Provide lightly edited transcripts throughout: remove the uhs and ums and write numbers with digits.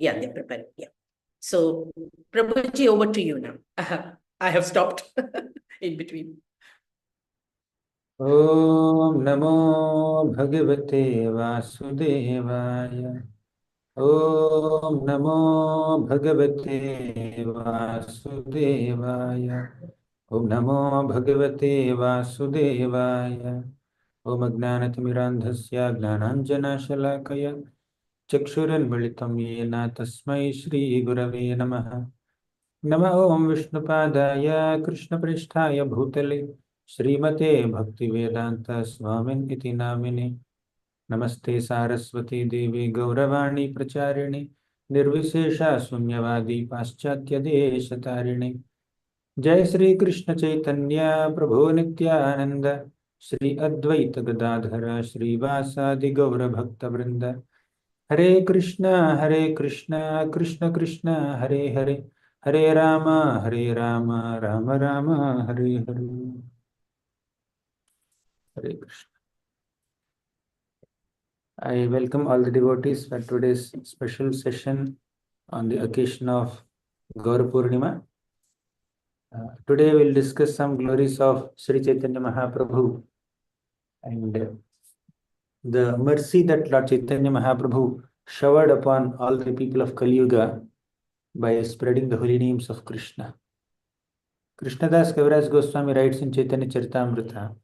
Yeah, they're preparing. Yeah. So, Prabhuji, over to you now. I have stopped in between. Om Namo Bhagavate Vasudevaya. Om Namo Bhagavate Vasudevaya. Om Namo Bhagavate Vasudevaya. Om Ajnanatirandhasya Gnananjana Shalakaya Chakshuranmilitam Yena Tasmai Shri Gurave Namaha. Nama Om Vishnupadaya Krishna Pristhaya Bhutale Srimate Bhaktivedanta Swamin Iti Namine. Namaste Saraswati Devi Gauravani Pracharini Nirvishesha Sunyavadi Paschatya Deshatarine. Jai Sri Krishna Chaitanya Prabhu Nityananda Sri Advaita Gadadhara Sri Vasadi Gaura Bhakta Vrinda. Hare Krishna Krishna Krishna Hare Hare Hare Rama Rama Rama Hare Hare. Hare Krishna. I welcome all the devotees for today's special session on the occasion of Gaur Purnima. Today we'll discuss some glories of Sri Chaitanya Mahaprabhu and the mercy that Lord Chaitanya Mahaprabhu showered upon all the people of Kali Yuga by spreading the holy names of Krishna. Krishnadas Kaviraj Goswami writes in Chaitanya Charitamrita,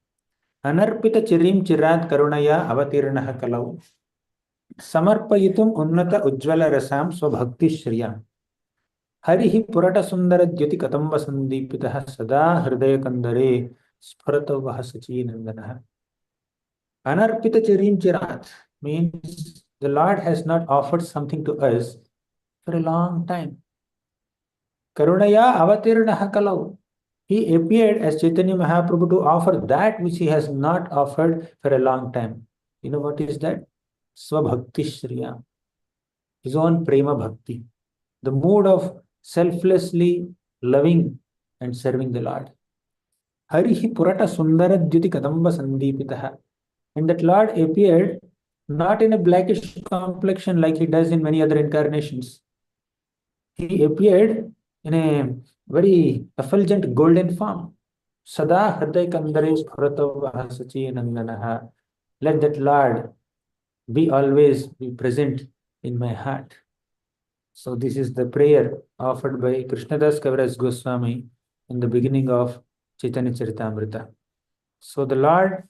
Anarpita chirim chirat karunaya avatirnaha kalau samarpayitum unnata ujjvala rasam swabhakti shriyam harihi purata sundara dyuti katamba sandipitaha sada hridaya kandare spharatavah sachinandanaha. Anarpita chirim chirat means the Lord has not offered something to us for a long time. Karunaya avatirnaha kalau. He appeared as Chaitanya Mahaprabhu to offer that which he has not offered for a long time. You know what is that? Swabhakti Shriya. His own Prema Bhakti. The mood of selflessly loving and serving the Lord. Harihi Purata Sundara Dyuti Kadamba Sandipitaha. And that Lord appeared not in a blackish complexion like he does in many other incarnations. He appeared in a very effulgent golden form. Sada Hriday Kandare Spharatavaha Sachinandanaha. Let that Lord be always be present in my heart. So this is the prayer offered by Krishnadas Kaviraj Goswami in the beginning of Chaitanya Charitamrita. So the Lord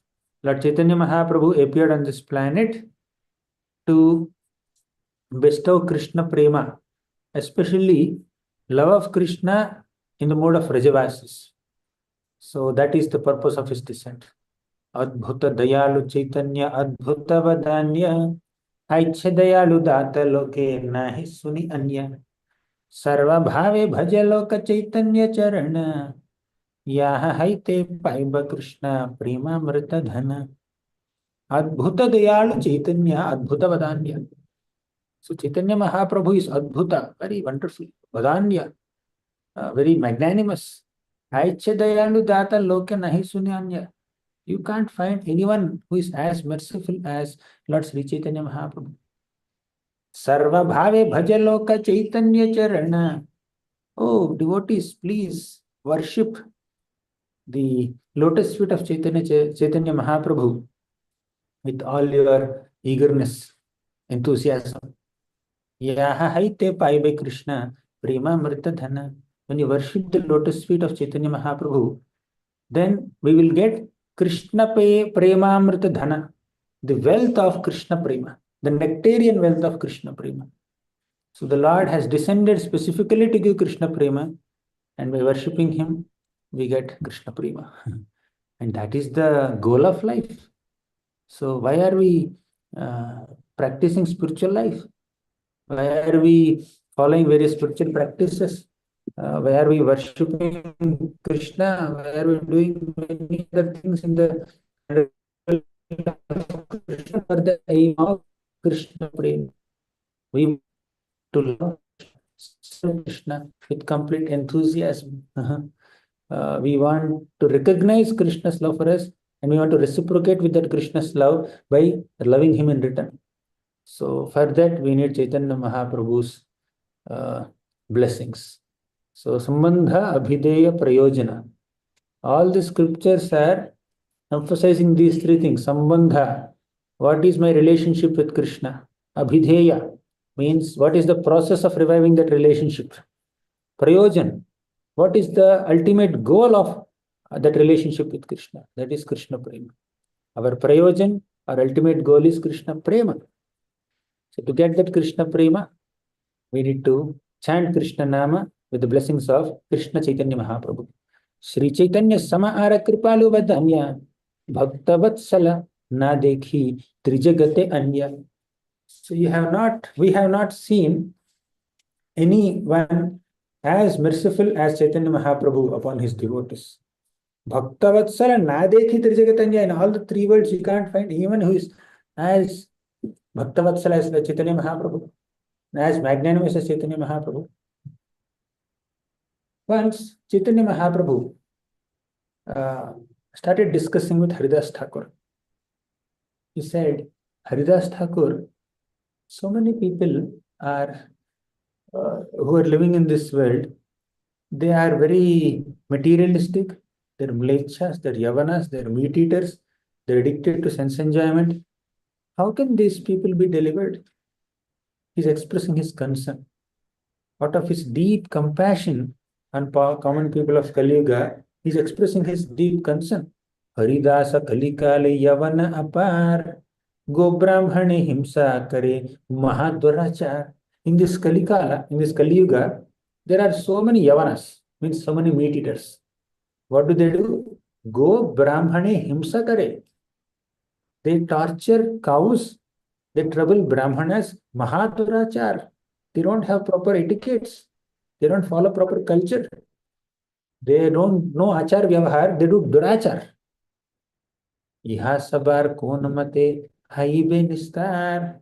Chaitanya Mahaprabhu appeared on this planet to bestow Krishna Prema, especially love of Krishna in the mode of Rajavasis. So that is the purpose of his descent. Adbhuta Dayalu Chaitanya Adbhuta Vadanya Aicha Dayalu Data Loke Nahi Suni Anya Sarva Bhave Bhajaloka Chaitanya Charana Yaha Haite Paiba Krishna Prima Mrita Dhana Adbhuta Dayalu Chaitanya Adbhuta Vadanya. So Chaitanya Mahaprabhu is Adbhuta, very wonderful. Vadanya, very magnanimous. Aicha Dayalu Data Loke Nahi Suni Anya. You can't find anyone who is as merciful as Lord Sri Chaitanya Mahaprabhu. Sarva Bhave Bhajaloka Chaitanya Charana. Oh, devotees, please worship the lotus feet of Chaitanya Mahaprabhu with all your eagerness, enthusiasm. Yaha Haite Paibe Krishna Prema Mrita Dhana. When you worship the lotus feet of Chaitanya Mahaprabhu, then we will get Krishna Premamrita Dhana, the wealth of Krishna Prema, the nectarian wealth of Krishna Prema. So the Lord has descended specifically to give Krishna Prema, and by worshipping him, we get Krishna Prema. And that is the goal of life. So why are we practicing spiritual life? Why are we following various spiritual practices? Why are we worshipping Krishna? Why are we doing many other things in the Krishna for the aim of Krishna Prema? We want to love Krishna with complete enthusiasm. We want to recognize Krishna's love for us, and we want to reciprocate with that Krishna's love by loving him in return. So for that we need Chaitanya Mahaprabhu's blessings. So, Sambandha, Abhideya, Prayojana. All the scriptures are emphasizing these three things. Sambandha, what is my relationship with Krishna? Abhideya means what is the process of reviving that relationship? Prayojan, what is the ultimate goal of that relationship with Krishna? That is Krishna Prema. Our Prayojan, our ultimate goal is Krishna Prema. So to get that Krishna Prema, we need to chant Krishna Nama with the blessings of Krishna Chaitanya Mahaprabhu. Sri Chaitanya Samaara Kripalu Vadanya Bhaktavatsala Na Dekhi Trijagate Anya. So we have not seen anyone as merciful as Chaitanya Mahaprabhu upon his devotees. Bhaktavatsala Na Dekhi Trijagate Anya. In all the three words, you can't find anyone who is as Bhaktavatsala as Chaitanya Mahaprabhu, as magnanimous as Chaitanya Mahaprabhu. Once Chaitanya Mahaprabhu started discussing with Haridas Thakur. He said, Haridas Thakur, so many people are who are living in this world, they are very materialistic, they're mlechas, they're yavanas, they're meat eaters, they're addicted to sense enjoyment. How can these people be delivered? He's expressing his concern. Out of his deep compassion on common people of Kali Yuga, he's expressing his deep concern. Haridasa Kalikale Yavana Apar Go Brahmane Himsa Kare Mahadvarachar. In this Kalikala, in this Kali Yuga, there are so many Yavanas, means so many meat eaters. What do? Go Brahmane Himsa Kare. They torture cows, they trouble Brahmanas, Mahadvarachar. They don't have proper etiquettes. They don't follow proper culture. They don't know achar vyavahar. They do durachar. Iha sabar kon mate haibe nistar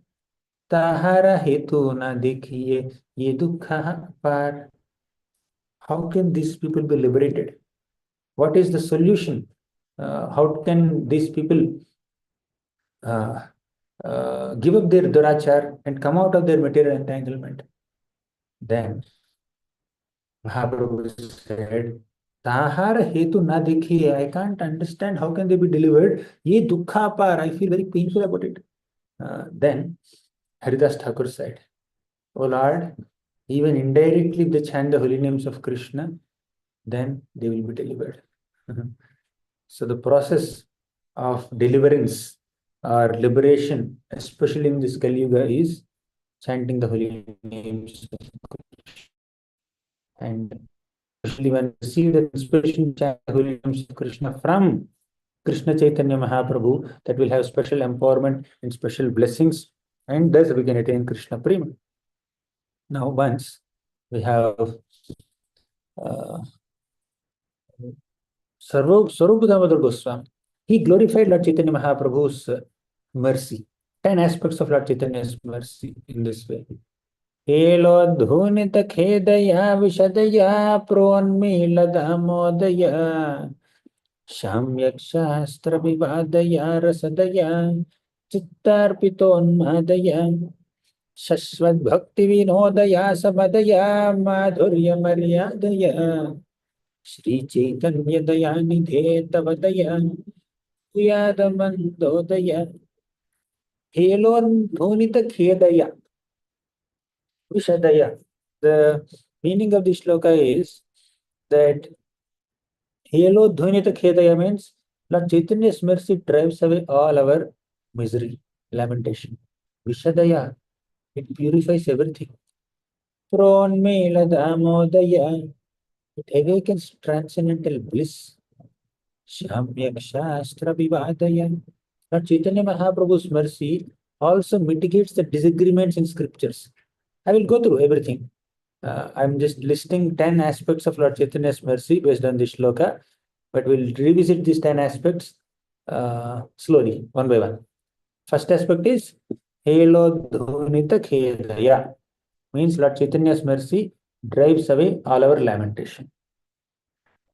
tahara hetu na dekhiye ye dukha par. How can these people be liberated? What is the solution? How can these people give up their durachar and come out of their material entanglement? Then Mahaprabhu said, Tahara hetu na dekhiye. I can't understand how can they be delivered. Ye dukha par. I feel very painful about it. Then Haridas Thakur said, O Lord, even indirectly if they chant the holy names of Krishna, then they will be delivered. So the process of deliverance or liberation, especially in this Kali Yuga, is chanting the holy names of Krishna. And especially when we see the inspiration chant the holy names of Krishna from Krishna Chaitanya Mahaprabhu, that will have special empowerment and special blessings, and thus we can attain Krishna Prema. Now, once we have Swarupa Damodar Goswami, he glorified Lord Chaitanya Mahaprabhu's mercy. 10 aspects of Lord Chaitanya's mercy in this way. Helodhunita khedaya vishadaya pronmila damodaya Shamyak Shastra Vivadaya Rasadaya Chittarpitonmadaya Shashwat Bhakti Vinodaya Samadaya Madhurya Maryadaya Shri Chaitanya Dayanidhe Tavadaya Yadamandodaya Helon Dhunita Khedaya Vishadaya. The meaning of this shloka is that Helo Dhunita Khedaya means Lord Chaitanya's mercy drives away all our misery, lamentation. Vishadaya, it purifies everything. Pronmela Damodaya, it awakens transcendental bliss. Shamyak Shastra Vivadaya. Lord Chaitanya Mahaprabhu's mercy also mitigates the disagreements in scriptures. I will go through everything. I'm just listing 10 aspects of Lord Chaitanya's mercy based on this shloka, but we'll revisit these 10 aspects slowly, one by one. First aspect is Helo Dhunita Khedaya, means Lord Chaitanya's mercy drives away all our lamentation.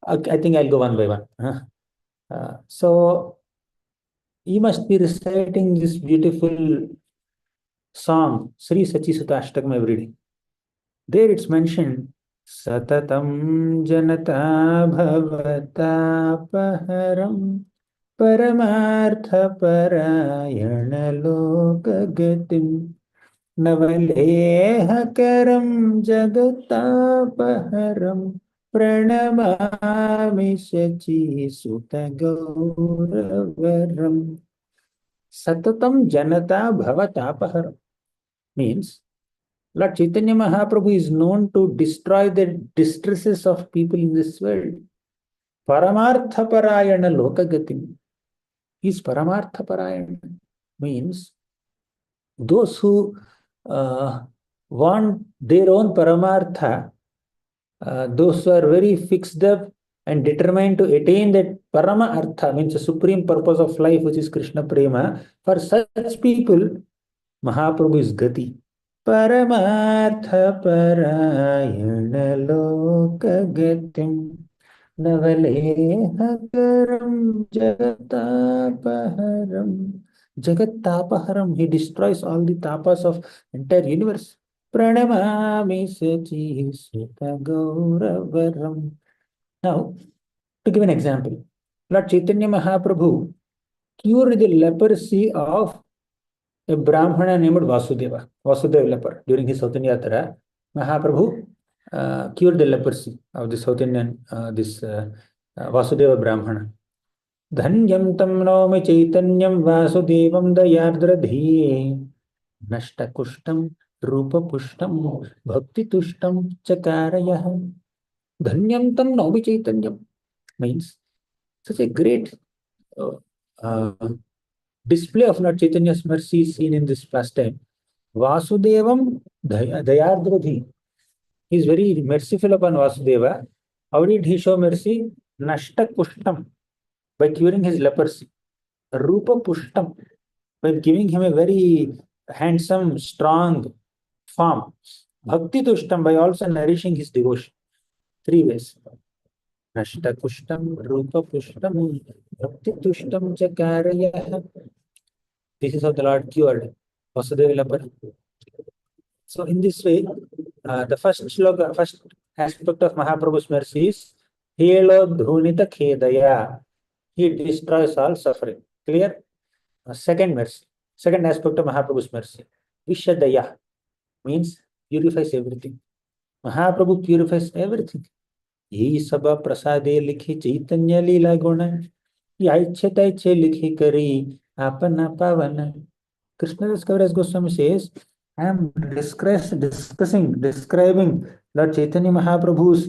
I think I'll go one by one. So you must be reciting this beautiful song, Sri Sachi Sutta Ashtakam, every day. There it's mentioned, Satatam Janata Bhavatapaharam Paramartha Parayana Lokagatim Navalehakaram Jagatapaharam Pranamami Shachi Sutagauravaram. Satatam Janata Bhavatapaharam means Lord Chaitanya Mahaprabhu is known to destroy the distresses of people in this world. Paramartha Parayana Lokagatim. Is Paramartha Parayana means those who want their own Paramartha, those who are very fixed up and determined to attain that Parama Artha, means the supreme purpose of life, which is Krishna Prema, for such people, Mahaprabhu is Gati. Paramartha Parayana Lokagatim Navalehakaram Jagatapaharam. Jagatapaharam, he destroys all the tapas of entire universe. Pranamami Sachi Sutta Gauravaram. Now, to give an example, Lord Chaitanya Mahaprabhu cured the leprosy of a Brahmana named Vasudeva, Vasudeva leper. During his South India Yatra, Mahaprabhu cured the leprosy of the South Indian, Vasudeva Brahmana. Dhanyam tam naumi chaitanyam Vasudevam dayardradhi nashtakushtam rupapushtam bhakti tushtam chakarayah. Dhanyam tam naumi chaitanyam means such a great display of Lord Chaitanya's mercy seen in this pastime. Vasudevam Dayardradhi. He is very merciful upon Vasudeva. How did he show mercy? Nashta Pushtam, by curing his leprosy. Rupa Pushtam, by giving him a very handsome, strong form. Bhakti Tushtam, by also nourishing his devotion. 3 ways. Nashta Pushtam, Rupa Pushtam, Bhakti Tushtam Chakarayah. This is how the Lord cured Vasudeva leper. So in this way, the first shloka, first aspect of Mahaprabhu's mercy is Helo Dhunita Khedaya. He destroys all suffering. Clear? Second mercy. Second aspect of Mahaprabhu's mercy. Vishadaya means purifies everything. Mahaprabhu purifies everything. Ye sabha prasade likhi chaitanya lila guna. Yaiche taiche likhi kari apana pavana. Krishnadas Kaviraj Goswami says, I am describing Lord Chaitanya Mahaprabhu's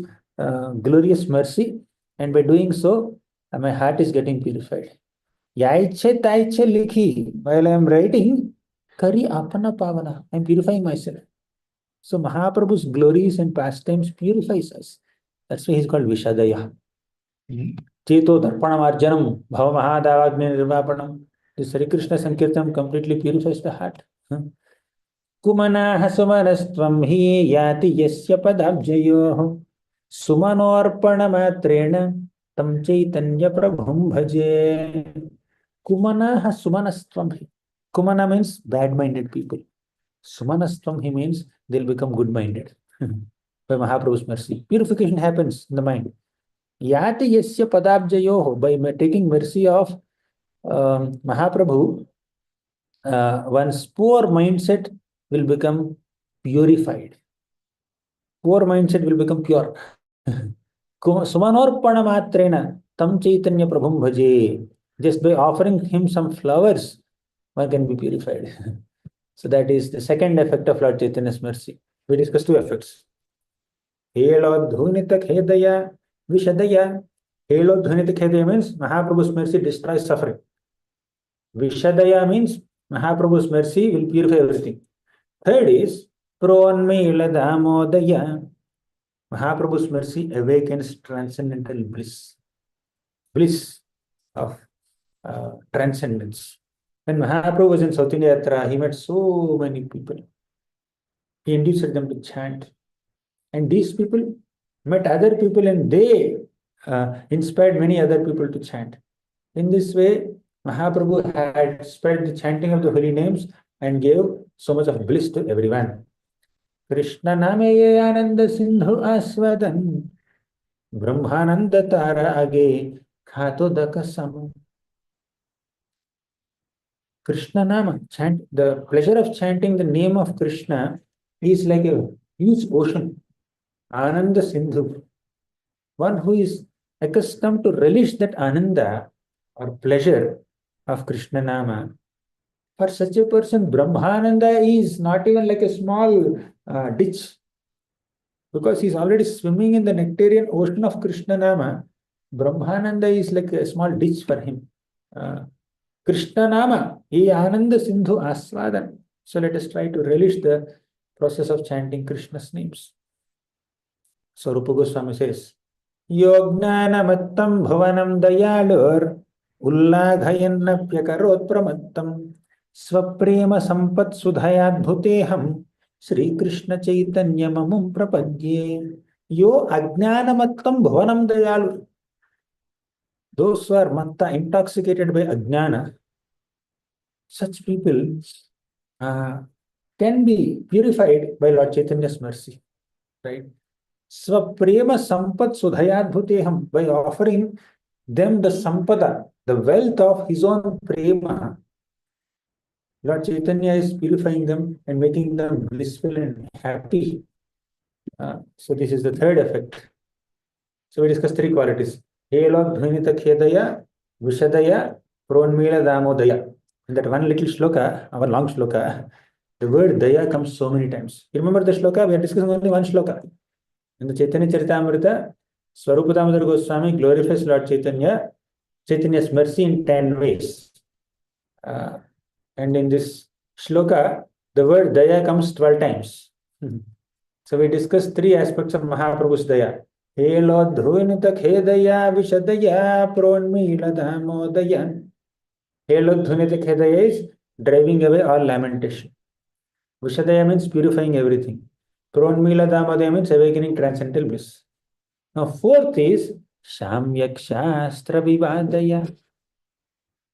glorious mercy, and by doing so, my heart is getting purified. Yaiche taiche likhi, while I am writing, kari apana pavana, I am purifying myself. So Mahaprabhu's glories and pastimes purifies us. That's why he's called Vishadaya. Cheto Darpanam Arjanam, Bhava Mahadavagni Nirvapanam. This Hare Krishna Sankirtan completely purifies the heart. Kumanaha sumanastvam hi yati yasya padabjayoh sumanorpana matrena tam chaitanya prabhum bhaje. Kumanaha sumanastvam hi. Kumana means bad-minded people. Sumanastvam hi means they'll become good-minded. By Mahaprabhu's mercy, purification happens in the mind. Yati yasya padabjayoh, by taking mercy of Mahaprabhu, one's poor mindset will become purified. Poor mindset will become pure. Sumanorpana matrena tam chaitanya prabhum bhaje. Just by offering him some flowers, one can be purified. So that is the second effect of Lord Chaitanya's mercy. We discussed 2 effects. Helodhunita khedaya vishadaya. Helodhunita khedaya means Mahaprabhu's mercy destroys suffering. Vishadaya means Mahaprabhu's mercy will purify everything. Third is Pronmela Damodaya. Mahaprabhu's mercy awakens transcendental bliss. Bliss of transcendence. When Mahaprabhu was in South India Yatra, he met so many people. He induced them to chant. And these people met other people and they inspired many other people to chant. In this way, Mahaprabhu had spread the chanting of the holy names and gave so much of bliss to everyone. Krishna name ye ananda sindhu aswadan, Brahmananda tara age khato dakasam. Krishna Nama, the pleasure of chanting the name of Krishna is like a huge ocean, Ananda Sindhu. One who is accustomed to relish that Ananda or pleasure of Krishna Nama, for such a person, Brahmananda is not even like a small ditch, because he's already swimming in the nectarian ocean of Krishna Nama. Brahmananda is like a small ditch for him. Krishna Nama, ye Ananda Sindhu Aswadan. So let us try to relish the process of chanting Krishna's names. So Rupa Goswami says, Yognanamattam bhavanam dayalur ullaghayannapyakarot pramattam swaprema sampat sudhayadbhuteham Sri Krishna Chaitanya mamum prapadye. Yo agnanamattam bhavanam dayalur. Those who are matta, intoxicated by ajnana, such people can be purified by Lord Chaitanya's mercy, right? Swaprema sampat sudhayadbhuteham, by offering them the sampada, the wealth of his own prema, Lord Chaitanya is purifying them and making them blissful and happy. So this is the third effect. So we discussed three qualities. Helo dhvinita khedaya, vishadaya, pronmila damodaya. In that one little shloka, our long shloka, the word daya comes so many times. You remember the shloka? We are discussing only one shloka. In the Chaitanya Charitamrita, Swarupa Damodar Goswami glorifies Lord Chaitanya, Chaitanya's mercy in 10 ways. And in this shloka, the word daya comes 12 times. So we discussed three aspects of Mahaprabhu's daya. Helo dhunita khedaya vishadaya pronmila damodaya. Helo dhunita khedaya is driving away all lamentation. Vishadaya means purifying everything. Pronmila damodaya means awakening transcendental bliss. Now fourth is Shamyak Shastra Vivadaya.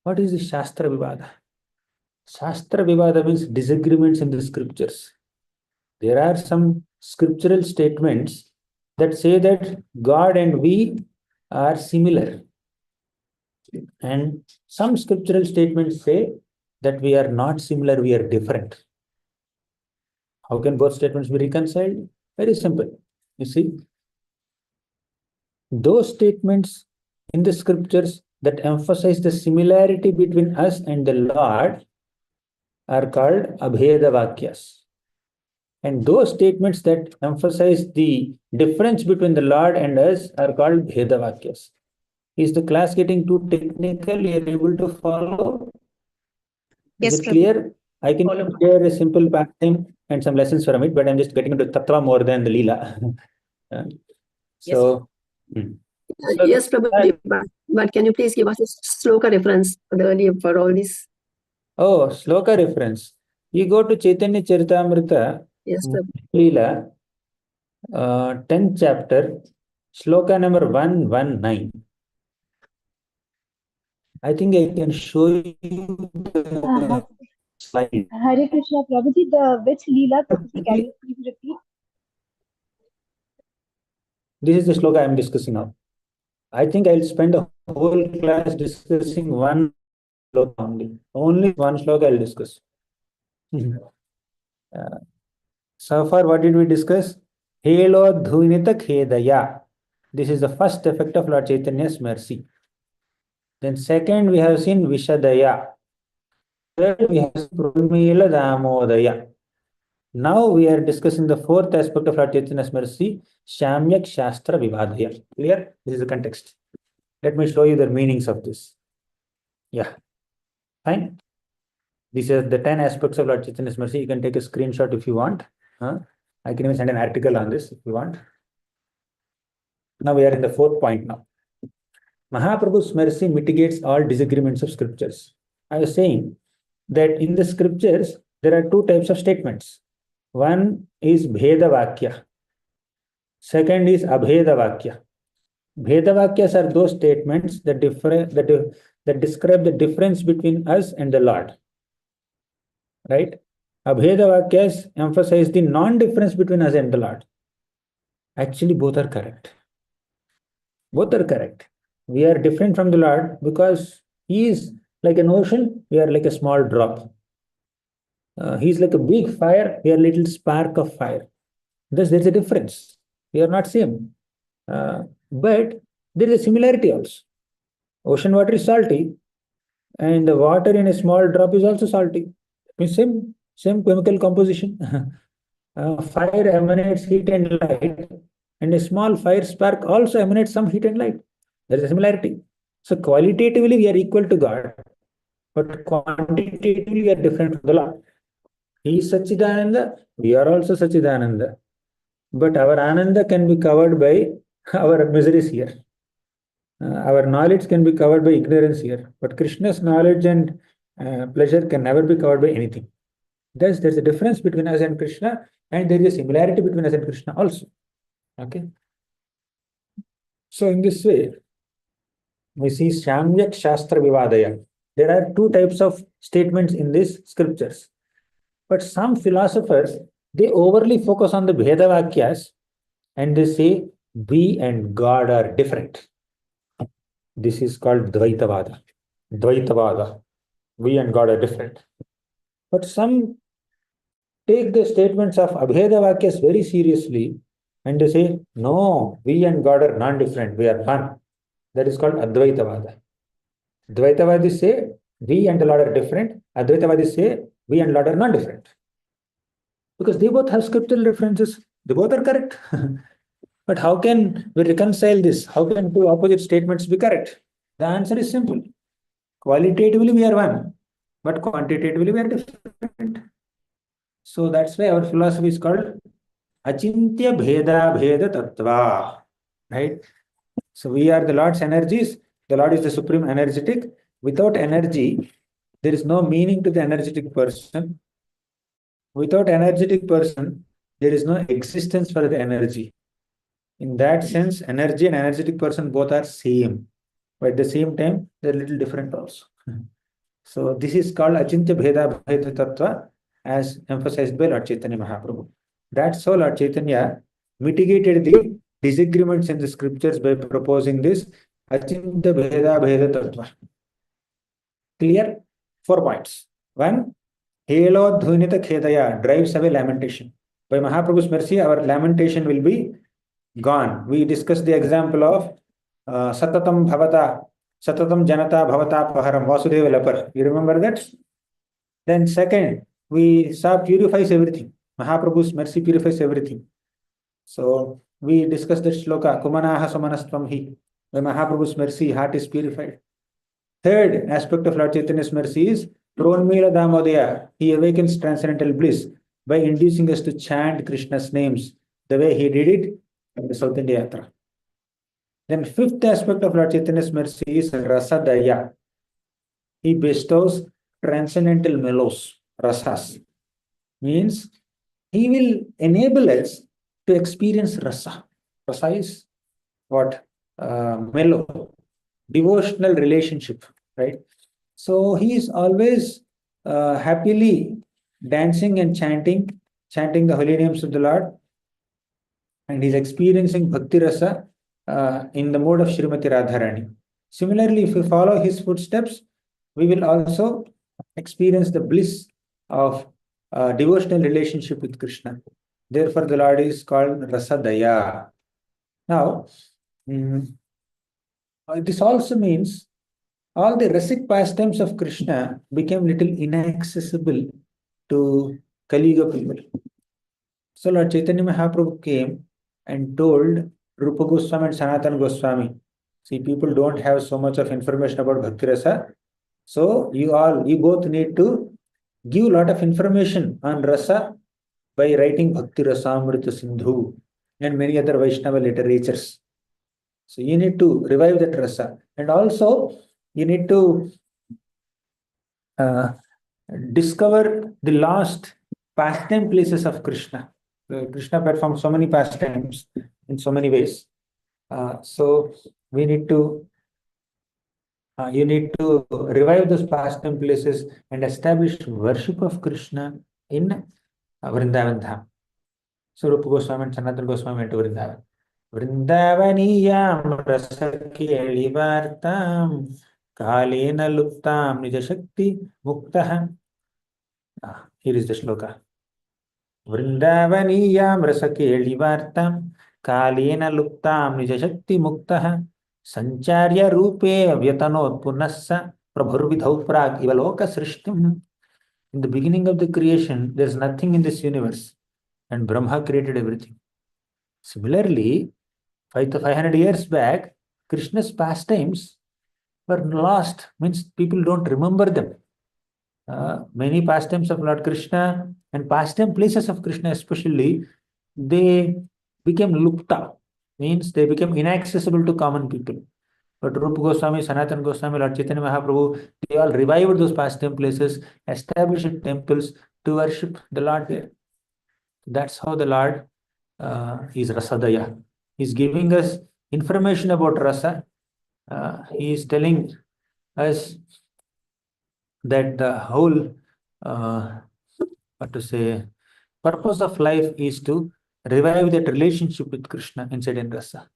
What is the Shastra Vivada? Shastra Vivada means disagreements in the scriptures. There are some scriptural statements that say that God and we are similar. And some scriptural statements say that we are not similar, we are different. How can both statements be reconciled? Very simple. You see, those statements in the scriptures that emphasize the similarity between us and the Lord are called Abheda Vakyas. And those statements that emphasize the difference between the Lord and us are called Bheda Vakyas. Is the class getting too technical? You are able to follow? Is Yes, it clear? I can share a simple pattern and some lessons from it, but I'm just getting into Tattva more than the Leela. So, yes, Prabhuji, but can you please give us a sloka reference for all this? Oh, sloka reference. You go to Chaitanya Charitamrita, Yes, Leela, 10th chapter, sloka number 119. I think I can show you the slide. Hare Krishna, Prabhuji, the which Leela, Prabhuji, can you please repeat? This is the sloka I am discussing now. I think I'll spend the whole class discussing one sloka only. Only one sloka I'll discuss. So far, what did we discuss? Helo dhunita khedaya. This is the first effect of Lord Chaitanya's mercy. Then second, we have seen Vishadaya. Third, we have Promila Damodaya. Now we are discussing the fourth aspect of Lord Chaitanya's mercy, Shamyak Shastra Vivadaya. Clear? This is the context. Let me show you the meanings of this. Yeah. Fine. These are the 10 aspects of Lord Chaitanya's mercy. You can take a screenshot if you want. I can even send an article on this if you want. Now we are in the fourth point now. Mahaprabhu's mercy mitigates all disagreements of scriptures. I was saying that in the scriptures, there are two types of statements. One is Bheda Vakya. Second is Abheda Vakya. Bheda Vakyas are those statements that describe the difference between us and the Lord. Right? Abheda Vakyas emphasize the non-difference between us and the Lord. Actually, both are correct. Both are correct. We are different from the Lord because He is like an ocean, we are like a small drop. He's like a big fire, we are a little spark of fire. Thus, there's a difference. We are not same. But there is a similarity also. Ocean water is salty, and the water in a small drop is also salty. Means same chemical composition. Fire emanates heat and light, and a small fire spark also emanates some heat and light. There is a similarity. So qualitatively we are equal to God, but quantitatively we are different from the Lord. He is Sachidananda, we are also Sachidananda. But our Ananda can be covered by our miseries here. Our knowledge can be covered by ignorance here. But Krishna's knowledge and pleasure can never be covered by anything. Thus, there's a difference between us and Krishna, and there is a similarity between us and Krishna also. Okay. So, in this way, we see Shamyak Shastra Vivadaya. There are two types of statements in these scriptures. But some philosophers, they overly focus on the Bheda Vakyas and they say we and God are different. This is called Dvaitavada. Dvaitavada. We and God are different. But some take the statements of Abheda Vakyas very seriously and they say, no, we and God are non-different, we are one. That is called Advaitavada. Dvaitavadis say, we and the Lord are different. Advaitavadis say, we and Lord are non-different. Because they both have scriptural references. They both are correct. But how can we reconcile this? How can two opposite statements be correct? The answer is simple. Qualitatively, we are one, but quantitatively, we are different. So that's why our philosophy is called Achintya Bheda Bheda Tattva. Right? So we are the Lord's energies. The Lord is the supreme energetic. Without energy, there is no meaning to the energetic person. Without energetic person, there is no existence for the energy. In that sense, energy and energetic person both are same. But at the same time, they're a little different also. So this is called Achintya Bheda Bheda Tattva, as emphasized by Lord Chaitanya Mahaprabhu. That's how Lord Chaitanya mitigated the disagreements in the scriptures by proposing this Achintya Bheda Bheda Tattva. Clear? 4 points. 1, Helo Dhunita Khedaya drives away lamentation. By Mahaprabhu's mercy, our lamentation will be gone. We discussed the example of Satatam Bhavata, Satatam Janata Bhavata Paharam, Vasudeva Lapar. You remember that? Then second, we saw purifies everything. Mahaprabhu's mercy purifies everything. So we discussed that shloka, Kumanaha Samanastvam Hi. By Mahaprabhu's mercy, heart is purified. Third aspect of Lord Chaitanya's mercy is Pronmila Damodaya. He awakens transcendental bliss by inducing us to chant Krishna's names the way he did it in the South India Yatra. Then fifth aspect of Lord Chaitanya's mercy is Rasadaya. He bestows transcendental mellows, rasas. Means he will enable us to experience rasa. Rasa is what? Mellow, devotional relationship, right? So he is always happily dancing and chanting the holy names of the Lord, and he's experiencing bhakti rasa in the mode of Srimati Radharani. Similarly, if we follow his footsteps, we will also experience the bliss of devotional relationship with Krishna. Therefore, the Lord is called Rasadaya. Now, this also means all the rasic pastimes of Krishna became little inaccessible to Kali Yuga people. So Lord Chaitanya Mahaprabhu came and told Rupa Goswami and Sanatana Goswami, see, people don't have so much of information about Bhakti Rasa. So you both need to give a lot of information on Rasa by writing Bhakti Rasamrita Sindhu and many other Vaishnava literatures. So you need to revive that Rasa. And also you need to discover the lost pastime places of Krishna. Krishna performed so many pastimes in so many ways. So we need to you need to revive those pastime places and establish worship of Krishna in Vrindavan Dham. So Rupa Goswami and Sanatana Goswami went to Vrindavan. Vrindavaniyam rasakelivartam kalena luptam nijashakti muktaha. Here is the shloka. Vrindavaniyam rasakelivartam kalena luptam nijashakti muktaha sancharya rupe vyatanot punassa prabhurvidhau prag ivaloka srishtim. In the beginning of the creation, there is nothing in this universe, and Brahma created everything. Similarly, 500 years back, Krishna's pastimes were lost, means people don't remember them. Many pastimes of Lord Krishna and pastime places of Krishna especially, they became lupta, means they became inaccessible to common people. But Rupa Goswami, Sanatana Goswami, Lord Chaitanya Mahaprabhu, they all revived those pastime places, established temples to worship the Lord there. That's how the Lord is Rasadaya. He's giving us information about Rasa. He is telling us that the whole, purpose of life is to revive that relationship with Krishna inside in Rasa.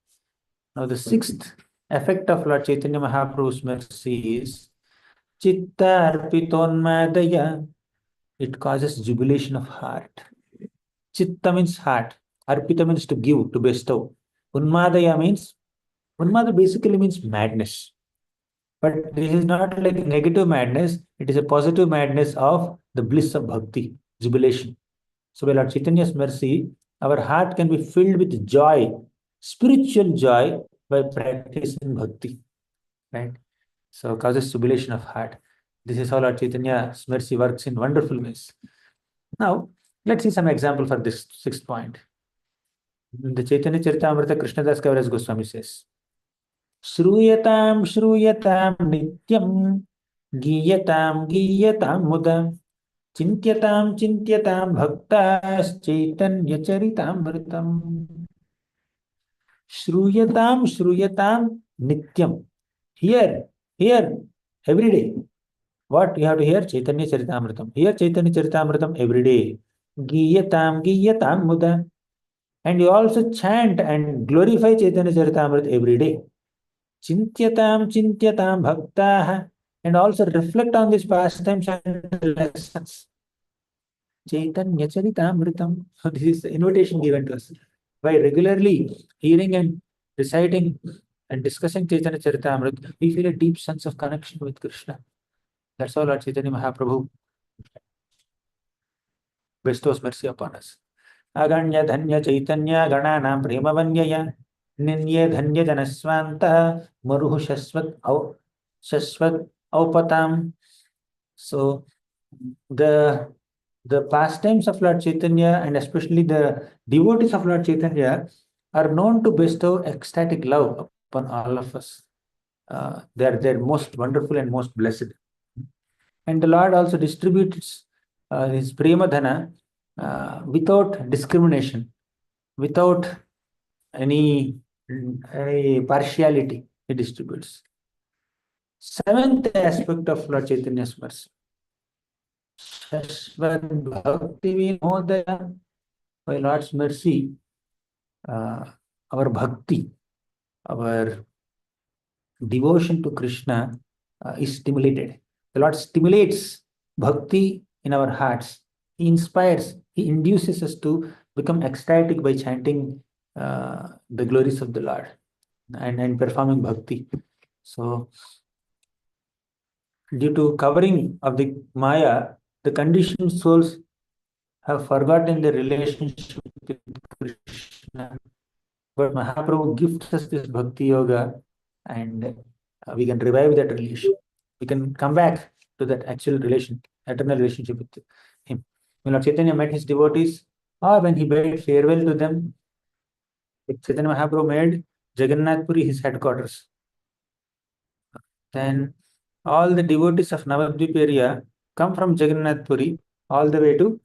Now, the sixth effect of Lord Chaitanya Mahaprabhu's mercy is Chitta Arpitonmadaya. It causes jubilation of heart. Chitta means heart. Arpita means to give, to bestow. Unmadaya means, Unmada basically means madness. But this is not like a negative madness, it is a positive madness of the bliss of bhakti, jubilation. So by Lord Chaitanya's mercy, our heart can be filled with joy, spiritual joy, by practicing bhakti. Right? So causes jubilation of heart. This is how Lord Chaitanya's mercy works in wonderful ways. Now, let's see some example for this sixth point. The Chaitanya Charitamrita Krishnadas Kaviraj Goswami says, Shruyatam Shruyatam Nityam Giyatam Giyatam Muda Chintyatam Chintyatam Bhaktas Chaitanya Charitamritam. Shruyatam Shruyatam Nityam. Here, every day. What you have to hear? Chaitanya Charitamritam. Hear Chaitanya Charitamritam every day. Giyatam Giyatam Muda. And you also chant and glorify Chaitanya Charitamrita every day. Chintyatam Chintyatam Bhaktaha. And also reflect on these pastimes and lessons. Chaitanya Charitamritam. So this is the invitation given to us. By regularly hearing and reciting and discussing Chaitanya Charitamrita, we feel a deep sense of connection with Krishna. That's all Lord Chaitanya Mahaprabhu bestows mercy upon us. Aganya Dhanya Chaitanya Gananam Premavanyaya Ninye Dhanya Janaswanta Maruhu Shaswat Aupatam. So the pastimes of Lord Chaitanya and especially the devotees of Lord Chaitanya are known to bestow ecstatic love upon all of us. They're most wonderful and most blessed. And the Lord also distributes his Premadhana without discrimination, without any partiality. He distributes. Seventh aspect of Lord Chaitanya's mercy. Shashvat Bhakti Vinodaya. By Lord's mercy, our bhakti, our devotion to Krishna is stimulated. The Lord stimulates bhakti in our hearts. He inspires, He induces us to become ecstatic by chanting the glories of the Lord and performing bhakti. So, due to covering of the Maya, the conditioned souls have forgotten their relationship with Krishna. But Mahaprabhu gifts us this bhakti yoga and we can revive that relation. We can come back to that actual relation, eternal relationship with him. When Lord Chaitanya met his devotees, or when he bade farewell to them, Chaitanya Mahaprabhu made Jagannath Puri his headquarters. Then all the devotees of Navadvip area come from Jagannath Puri all the way to,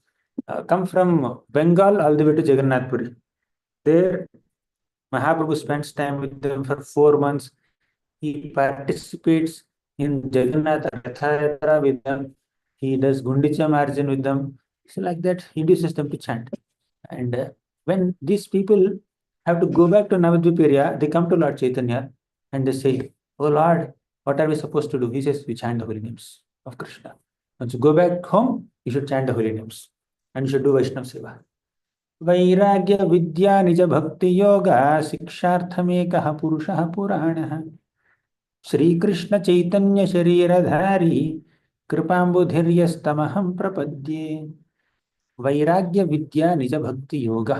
come from Bengal all the way to Jagannath Puri. There, Mahaprabhu spends time with them for 4 months. He participates in Jagannath Ratha Yatra with them. He does Gundicha Marjan with them. So like that, he induces them to chant. And when these people have to go back to Navadvip area, they come to Lord Chaitanya and they say, "Oh Lord, what are we supposed to do?" He says, "We chant the holy names of Krishna. Once you go back home, you should chant the holy names and you should do Vaishnav Seva." वैराग्य विद्या निज भक्ति योगा शिक्षार्थमेकः पुरुषः पुराणः श्रीकृष्ण चैतन्य शरीरधारी कृपाम्बुधिर्यस्तमहं प्रपद्ये. वैराग्य विद्या निज भक्ति योगा.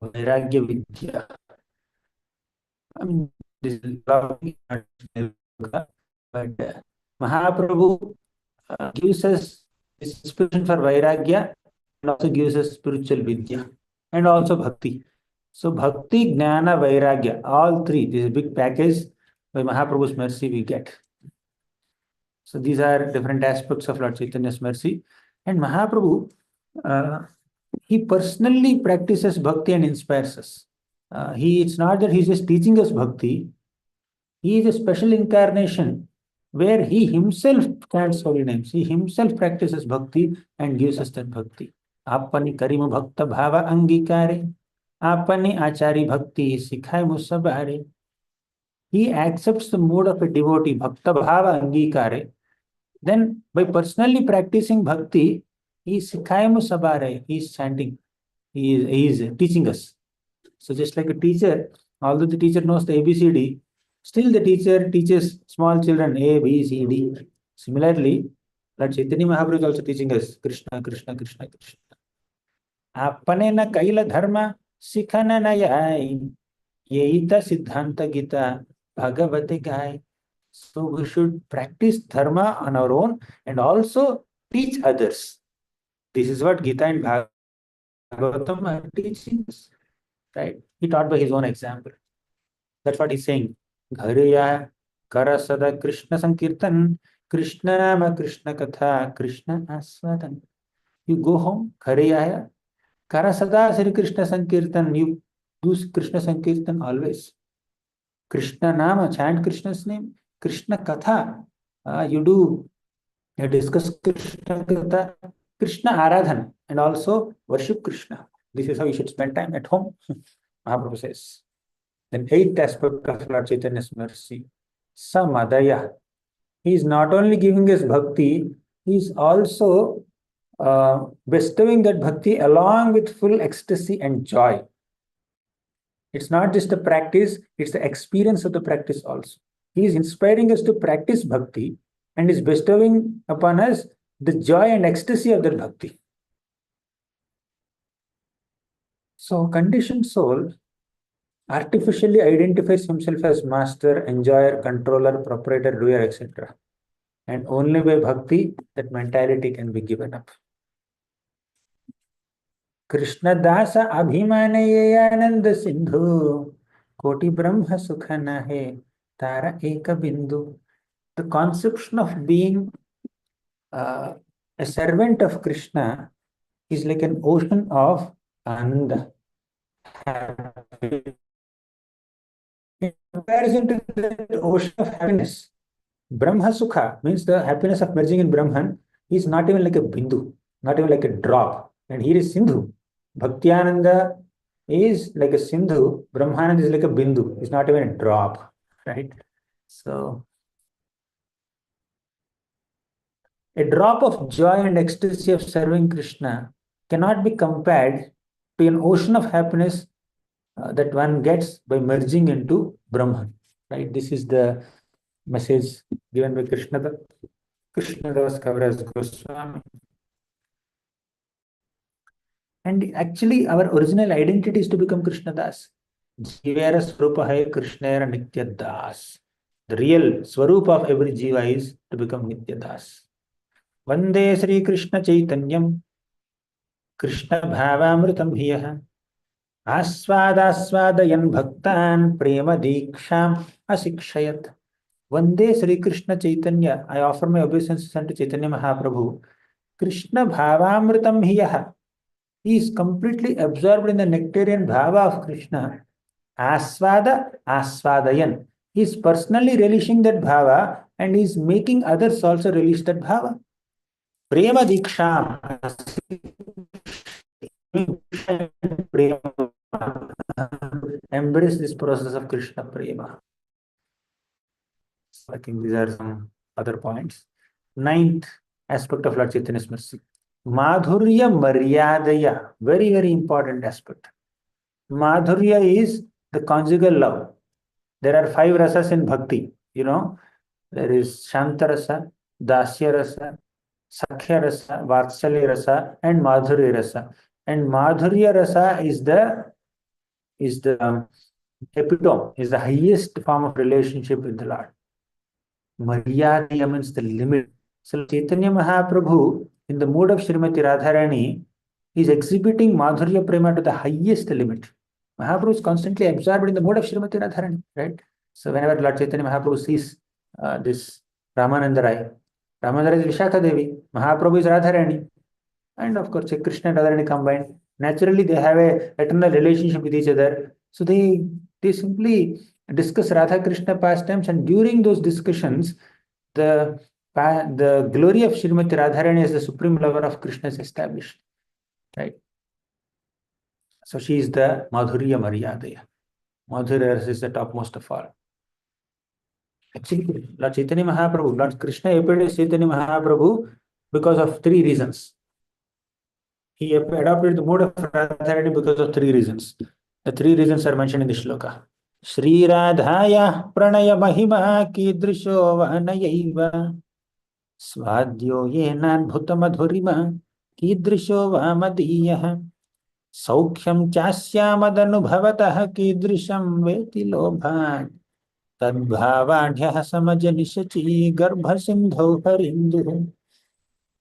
वैराग्य विद्या. I mean, this is but Mahaprabhu gives us inspiration for Vairagya and also gives us spiritual Vidya and also Bhakti. So Bhakti, Jnana, Vairagya, all three, this is a big package. By Mahaprabhu's mercy we get. So these are different aspects of Lord Chaitanya's mercy. And Mahaprabhu, he personally practices Bhakti and inspires us. It's not that he's just teaching us Bhakti. He is a special incarnation where he himself chants holy names. He himself practices Bhakti and gives us that Bhakti. Apani karimu bhakta bhava angikare. Apani achari bhakti sikhai musabare. He accepts the mood of a devotee, bhakta bhava angikare. Then by personally practicing Bhakti, he is sikhai musabare. He is chanting. He is teaching us. So just like a teacher, although the teacher knows the ABCD, still the teacher teaches small children A, B, C, D. Similarly, Lord Chaitanya Mahaprabhu is also teaching us Krishna, Krishna, Krishna, Krishna. Apane na kaila dharma sikhana na yai. Yeita siddhanta gita bhagavate gai. So we should practice dharma on our own and also teach others. This is what Gita and Bhagavatam are teaching us. Right? He taught by his own example. That's what he's saying. Ghariya karasada Krishna Sankirtan, Krishna Nama Krishna Katha, Krishna Aswadan. You go home, Ghariya karasada Sri Krishna Sankirtan. You do Krishna Sankirtan always. Krishna Nama, chant Krishna's name. Krishna Katha, you discuss Krishna Katha. Krishna Aradhan, and also worship Krishna. This is how you should spend time at home. Mahaprabhu says. Then eighth aspect of Lord Chaitanya's mercy, Samadaya. He is not only giving us bhakti, he is also bestowing that bhakti along with full ecstasy and joy. It's not just a practice, it's the experience of the practice also. He is inspiring us to practice bhakti and is bestowing upon us the joy and ecstasy of that bhakti. So, conditioned soul artificially identifies himself as master, enjoyer, controller, proprietor, doer, etc. And only by bhakti that mentality can be given up. Krishna dasa abhimane ananda sindhu koti brahma sukha nahe tara eka bindu. The conception of being a servant of Krishna is like an ocean of ananda. In comparison to the ocean of happiness, Brahma Sukha means the happiness of merging in Brahman is not even like a bindu, not even like a drop. And here is Sindhu. Bhaktiyananda is like a Sindhu, Brahmananda is like a bindu, it's not even a drop, right? So, a drop of joy and ecstasy of serving Krishna cannot be compared to an ocean of happiness that one gets by merging into Brahman, right? This is the message given by Krishnadas Kaviraj Goswami. And actually, our original identity is to become Krishnadas. Jivera Swarupa hai Krishnera Nitya Das. The real Swarupa of every Jiva is to become Nitya Das. Vande Sri Krishna Chaitanyam Krishna Bhavamritam Hiyah Asvadayan Bhaktan Prema Diksham Asikshayat. Vande Sri Krishna Chaitanya. I offer my obeisances unto Chaitanya Mahaprabhu. Krishna Bhavamritam Hiyah. He is completely absorbed in the nectarian bhava of Krishna. Asvadayan. He is personally relishing that bhava and is making others also relish that bhava. Prema Diksham. Embrace this process of Krishna Prema. I think these are some other points. Ninth aspect of Lord Chaitanya's mercy. Madhurya Maryadaya. Very, very important aspect. Madhurya is the conjugal love. There are 5 rasas in bhakti. There is Shanta rasa, Dasya rasa, Sakhya rasa, Vatsalya rasa, and Madhurya rasa. And Madhurya rasa is the epitome, is the highest form of relationship with the Lord. Maryadaya means the limit. So Chaitanya Mahaprabhu, in the mood of Srimati Radharani, is exhibiting Madhurya Prema to the highest limit. Mahaprabhu is constantly absorbed in the mode of Srimati Radharani, right? So whenever Lord Chaitanya Mahaprabhu sees this Ramananda Rai is Vishakha Devi, Mahaprabhu is Radharani, and of course Krishna and Radharani combined. Naturally, they have a eternal relationship with each other. So they simply discuss Radha Krishna pastimes, and during those discussions, the glory of Srimati Radharani as the supreme lover of Krishna is established, right? So she is the Madhurya Maryadaya. Madhurya is the topmost of all. Actually, Lord Chaitanya Mahaprabhu, Lord Krishna appeared as Chaitanya Mahaprabhu because of 3 reasons. He adopted the mode of Radharani because of 3 reasons. The 3 reasons are mentioned in the shloka. Shri Radhaya Pranaya Mahima Kidrisho Vahanayaiva Svadyo Yenan Bhutamadhurima Kidrisho Vamadiyah Saukhyam Chasyamadhanubhavatah Kidrisham Veti Lobhan Tadbhavadhyah Samajanishachi Garbhasindho Harindu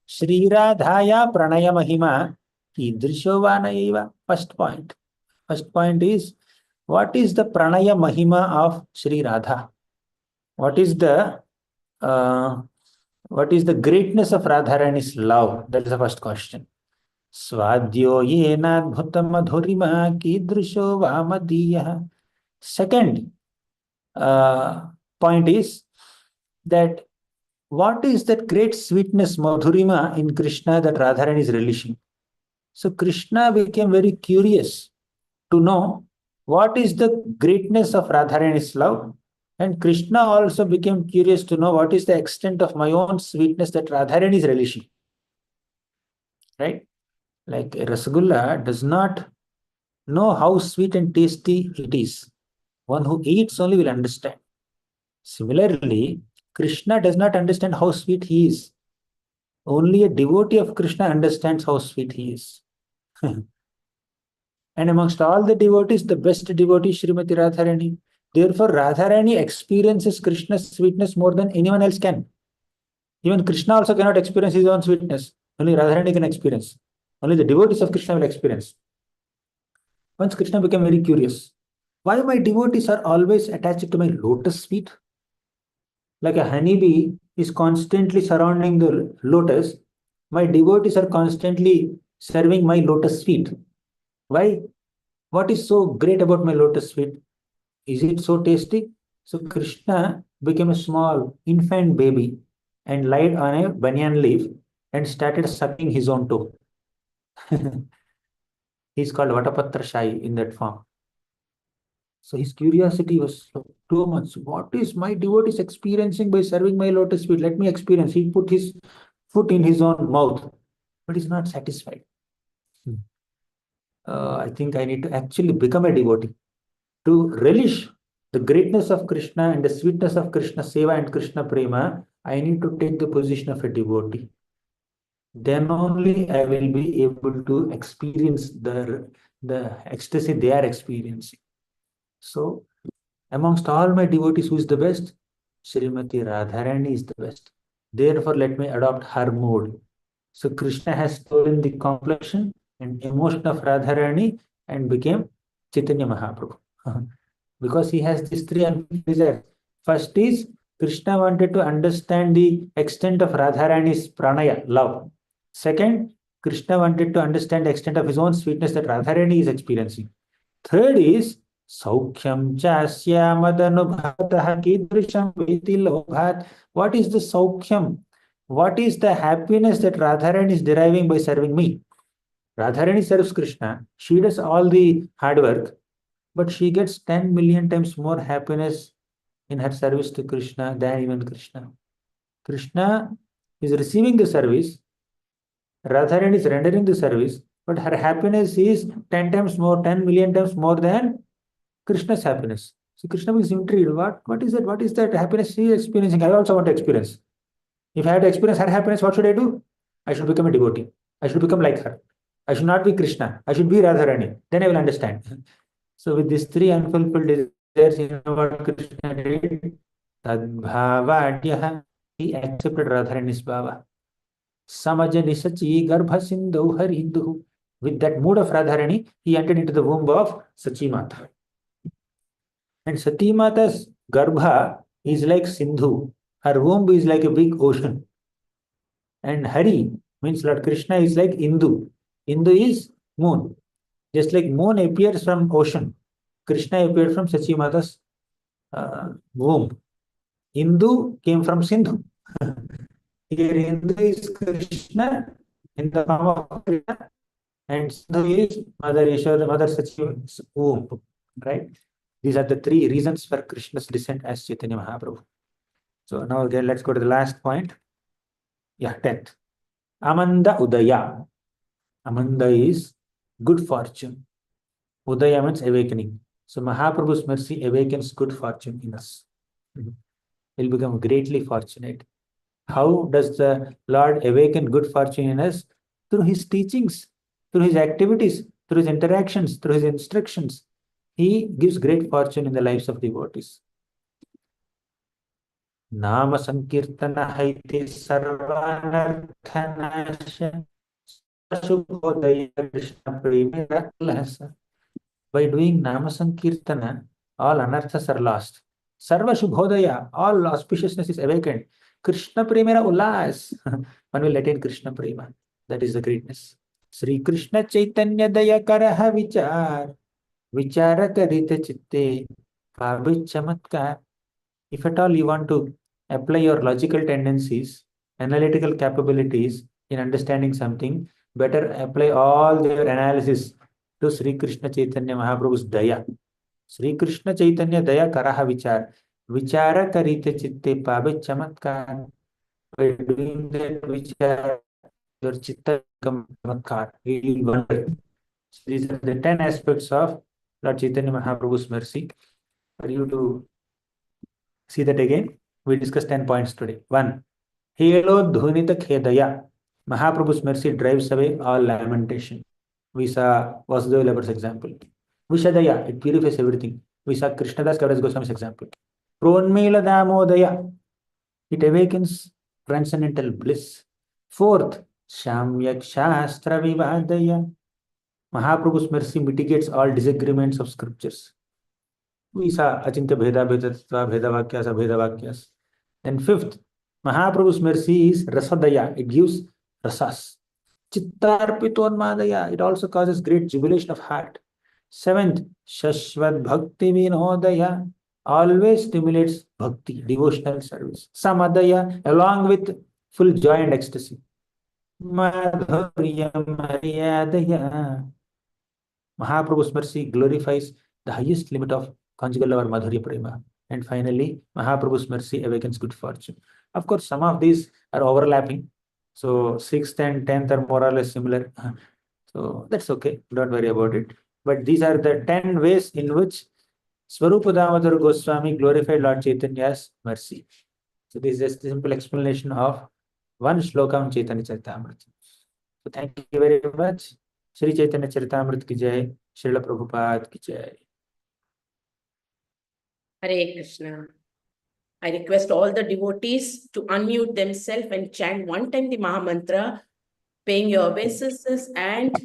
Shri Radhaya Pranaya Mahima Kidrisho Vanayaiva. First point is, what is the Pranaya Mahima of Shri Radha? What is the greatness of Radharani's love? That is the first question. Svadyo yenad bhutamadhurima kidrisho vamadiyah. Second point is that what is that great sweetness, madhurima, in Krishna that Radharani is relishing? So Krishna became very curious to know what is the greatness of Radharani's love, and Krishna also became curious to know what is the extent of my own sweetness that Radharani is relishing. Right? Like a rasgulla does not know how sweet and tasty it is. One who eats only will understand. Similarly, Krishna does not understand how sweet he is. Only a devotee of Krishna understands how sweet he is. And amongst all the devotees, the best devotee is Srimati Radharani. Therefore, Radharani experiences Krishna's sweetness more than anyone else can. Even Krishna also cannot experience his own sweetness. Only Radharani can experience. Only the devotees of Krishna will experience. Once Krishna became very curious, why my devotees are always attached to my lotus feet? Like a honeybee is constantly surrounding the lotus, my devotees are constantly serving my lotus feet. Why? What is so great about my lotus feet? Is it so tasty? So Krishna became a small infant baby and lied on a banyan leaf and started sucking his own toe. He's called Vatapatra Shai in that form. So his curiosity was too much. What is my devotees experiencing by serving my lotus feet? Let me experience. He put his foot in his own mouth, but he's not satisfied. I think I need to actually become a devotee. To relish the greatness of Krishna and the sweetness of Krishna Seva and Krishna Prema, I need to take the position of a devotee. Then only I will be able to experience the ecstasy they are experiencing. So, amongst all my devotees, who is the best? Srimati Radharani is the best. Therefore, let me adopt her mode. So, Krishna has stolen the complexion and emotion of Radharani and became Chaitanya Mahaprabhu. Because he has these 3 desires. First is, Krishna wanted to understand the extent of Radharani's pranaya, love. Second, Krishna wanted to understand the extent of his own sweetness that Radharani is experiencing. Third is, Saukhyam Chasya Madanubhatah Kidrisham Veti Lobhat. What is the Saukhyam? what is the happiness that Radharani is deriving by serving me? Radharani serves Krishna. She does all the hard work, but she gets 10 million times more happiness in her service to Krishna than even Krishna. Krishna is receiving the service, Radharani is rendering the service, but her happiness is 10 times more, 10 million times more than Krishna's happiness. So Krishna is intrigued. What is that? What is that happiness she is experiencing? I also want to experience. If I had to experience her happiness, what should I do? I should become a devotee. I should become like her. I should not be Krishna. I should be Radharani. Then I will understand. So with these three unfulfilled desires, you know what Krishna did? Tadbhavadyaha. He accepted Radharani's bhava. Samajani Sachi Garbha Sindhu Harindu. With that mood of Radharani, he entered into the womb of Sachi Mata. And Sati Mata's Garbha is like Sindhu. Her womb is like a big ocean. And Hari means Lord Krishna is like Indu. Indu is moon. Just like moon appears from ocean, Krishna appeared from Sachi Mata's womb. Indu came from Sindhu. Here Indu is Krishna in the form of Krishna, and Sindhu is Mother Yashoda, Mother Sachi's womb. Right? These are the three reasons for Krishna's descent as Chaitanya Mahaprabhu. So now again, let's go to the last point. Yeah, 10th. Amanda Udaya. Amanda is good fortune. Udaya means awakening. So Mahaprabhu's mercy awakens good fortune in us. We'll become greatly fortunate. How does the Lord awaken good fortune in us? Through his teachings, through his activities, through his interactions, through his instructions. He gives great fortune in the lives of devotees. Nama Sankirtana Haiti Sarvanarthanasha Shubhodaya Krishna Premira Lasa. By doing Nama Sankirtana, all anarthas are lost. Sarva Shubhodaya, all auspiciousness is awakened. Krishna Premira Ulas. One will attain Krishna Prema. That is the greatness. Sri Krishna Chaitanya Daya Karaha Vichar. Vichara Karita Chitte. Pavit Chamatkar. If at all you want to apply your logical tendencies, analytical capabilities in understanding something, better apply all their analysis to Sri Krishna Chaitanya Mahaprabhu's Daya. Sri Krishna Chaitanya Daya Karaha Vichar. Vichara Karite Chitte Pabe Chamatkar. By doing that vichara, your chitta become chamatkar. You will wonder. So these are the 10 aspects of Lord Chaitanya Mahaprabhu's mercy. For you to see that again, we discussed 10 points today. 1. Helo Dhunita Khedaya. Mahaprabhu's mercy drives away all lamentation. We saw Vasudeva Leper's example. Vishadaya, it purifies everything. We saw Krishnadas Kaviraj Goswami's example. Pronmela Damodaya, it awakens transcendental bliss. 4th, Shamyak Shastra Vivadaya. Mahaprabhu's mercy mitigates all disagreements of scriptures. We saw Achintya Bheda Bhedatva, Bhedavakyas, Abhedavakyas. Then 5th, Mahaprabhu's mercy is Rasadaya. It gives rasas. Chittarpitonmadaya. It also causes great jubilation of heart. 7th, Shashvat Bhakti Vinodaya. Always stimulates bhakti, devotional service. Samadaya, along with full joy and ecstasy. Madhurya Maryadaya. Mahaprabhu's mercy glorifies the highest limit of conjugal love or Madhurya Prema. And finally, Mahaprabhu's mercy awakens good fortune. Of course, some of these are overlapping. So 6th and 10th are more or less similar. So that's okay. Don't worry about it. But these are the 10 ways in which Swarupa Damodar Goswami glorified Lord Chaitanya's mercy. So this is just a simple explanation of one shloka on Chaitanya Charitamrita. So thank you very much. Shri Chaitanya Charitamrita ki jai. Srila Prabhupada ki jai. Hare Krishna. I request all the devotees to unmute themselves and chant one time the Maha Mantra, paying your obeisances and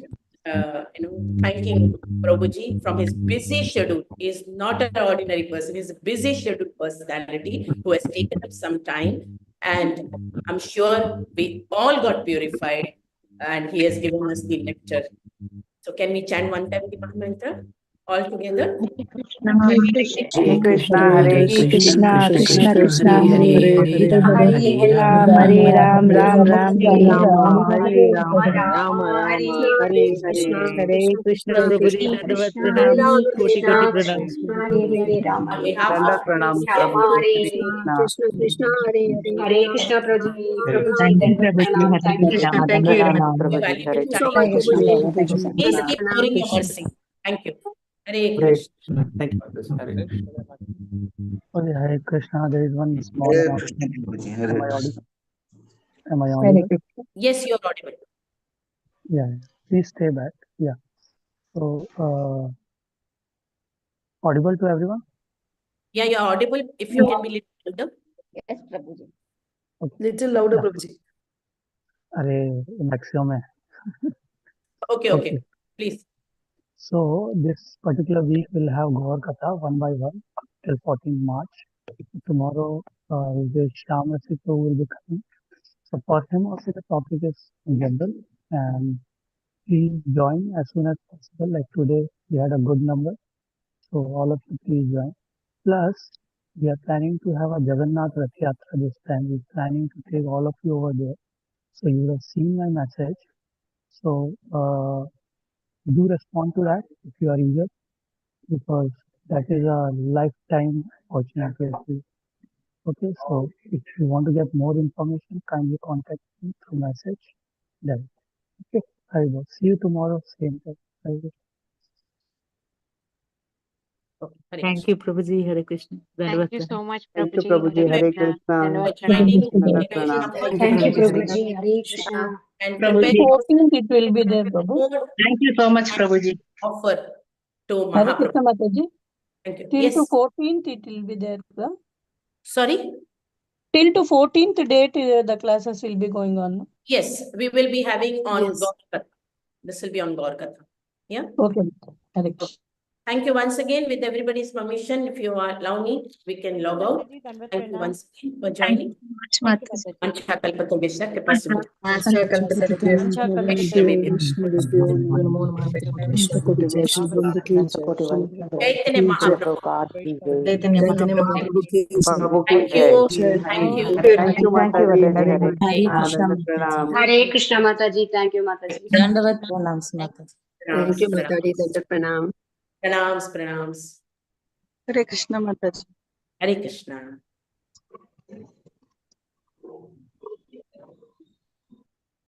thanking Prabhuji from his busy schedule. He is not an ordinary person. He is a busy scheduled personality who has taken up some time. And I'm sure we all got purified and he has given us the nectar. So can we chant one time the Maha Mantra? All together. Hare Krishna, Hare Krishna, Krishna Krishna, Hare Hare, Hare Hare Ram, Ram Ram, Hare Ram, Ram. Hare Rama, Rama, Hare Hare. Hare Krishna, Prabhuji, Dandavat Hare Pranam, Ram, Koti Hare Koti Ram. Pranam. On behalf Dandavat of Pranam, ICF, Prabhuji, Krishna Krishna, Hare Hare. Hare Krishna Prabhuji, Prabhuji, Thank you, Dandavat Prabhuji. Pranam. Hare Thank you. Krishna. Thank you very much, Pranam. Prabhuji. Hare Thank you so Krishna. much, Prabhuji. please Dandavat keep Pranam. pouring your mercy. Thank you. Hare Great. Krishna. Thank you for this. Hare Krishna. Okay, Hare Krishna. There is one small Hare announcement. Krishna, Am I audible? Am I Hare audible? Krishna. Yes, you're audible. Yeah. Please stay back. Yeah. So, audible to everyone? Yeah, you're audible. If you can be little louder. Yes, Prabhuji. Little louder, Yeah. Prabhuji. Array maximum hai. Okay. Please. So this particular week we'll have Gaur Katha one by one till 14 March. Tomorrow, the Shyam Rasipo will be coming. So for him also the topic is in general, and please join as soon as possible. Like today we had a good number, so all of you please join. Plus, we are planning to have a Jagannath Rath Yatra this time. We're planning to take all of you over there. So you would have seen my message. So do respond to that if you are eager, because that is a lifetime opportunity. Okay, so if you want to get more information, kindly contact me through message. Then, okay, I will see you tomorrow, same time. Bye. Okay, Hare Thank Krishna. you, Prabhuji. Hare Krishna. Dandavat Thank you so Pranam. much, Thank you, Prabhuji. Prabhuji. Hare Krishna. Krishna. Dandavat For joining. Dandavat Hare Pranam. Krishna. Thank Thank you, Prabhuji. Hare Prabhuji. Hare Krishna. And Till prepare 14th it will be there, Prabhu. more Thank you so much, Prabhuji. offer to Hare Krishna Mahaprabhu. Mataji. Thank you. Till Yes. to 14th it will be there, sir. Sorry. Till to 14th date the classes will be going on. Yes, we will be having on Yes. Gaur Katha. This will be on Gaur Katha. Yeah. Okay. Hare Krishna. Thank you once again. With everybody's permission, if you allow me, we can log out. Thank you once again for joining. Mancha kalpatarvishya kapasya. Master Kalpataru. Chaitanya Mahaprabhu. Chaitanya Mahaprabhu ki Prabhu ki Thank jai. you. jai. Thank you. Thank you, Mataji. Hare Hare Krishna. Krishna. Dandavat Pranam. Hare Krishna Mataji. Thank you, Mataji. Dandavat pranams, Mataji. Thank you, Mataji. Dandavat Pranam. Pranams. Hare Krishna Mataji. Hare Krishna.